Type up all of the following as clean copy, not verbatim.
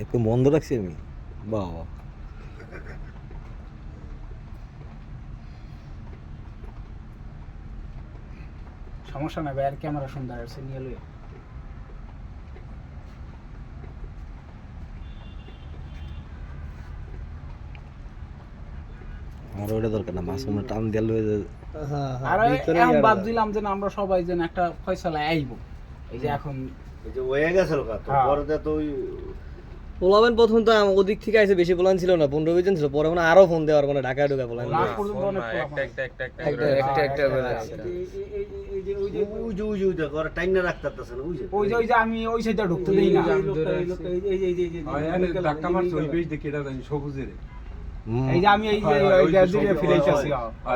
একটু বন্ধ রাখছি আমি বাবা সমস্যা নাই ভাই, আর ক্যামেরা সুন্দর আছে, নিয়ে লই। আমার ওটা দরকার না মাছ আমরা টান দিয়ে লয়ে আর এখন ভাবছিলাম যে না, আমরা সবাই যেন একটা ফয়সালায় আইব। এই যে এখন এই যে হয়ে গেছিল কা তো হ্যাঁ। পরে তো ওই পোলাবেন প্রথম তো ওদিক থেকে আইসে বেশি পোলান ছিল না 15-20 জন ছিল পরে মানে আরো ফোন দেওয়ার মানে ঢাকায় ঢুকা পোলান লাস্ট পর্যন্ত অনেক একটা করে এই যে ওই যে ওই যে ওই যে ওই যে করে টাইনা রাখতাছে না ওই যে ওই যে আমি ওই সাইডে ঢুকতে দেই না। ধাক্কা মারছে ওই বেশ দেখে এটা জানি সবুজের এই যে আমি এই যে ওই যে ফিরে আইতাছি।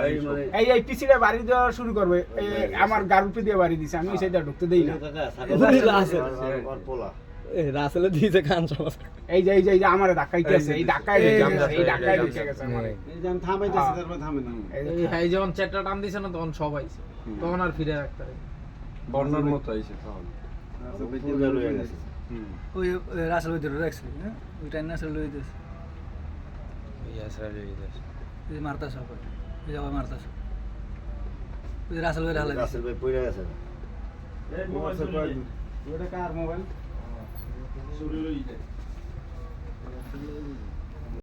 এই মানে এই পিছিয়ে বাড়ি দেওয়া শুরু করবে, এই আমার গারুপি দিয়ে বাড়ি দিছে, আমি ওই সাইডে ঢুকতে দেই না। কাকা আর পোলা রাসেলে দিয়েছে খান সমাজ এই যে এই যে আমারে ধাক্কাইতেছে, এই ধাক্কায় এই ধাক্কায় ঢুকে গেছে আমারে। এই যে আমি থামাইতেছি তারপর থামে না এই হাই যখন চ্যাটটা টান দিছে না তখন সব আইছে, তখন আর ফিরে রাখতে পারে বর্ণার মতো আইছে তখন পুরো লয়ে গেছে ওই রাসেল ওই ধরে রাখছে, হ্যাঁ ওইটা না আসলে লই দিস এই মারতাছ ওই যে আবার মারতাছ ওই রাসেল ওই হালা রাসেল ভাই পড়ে গেছে এই মোবাইল ওটা কার মোবাইল? শুরু হইছে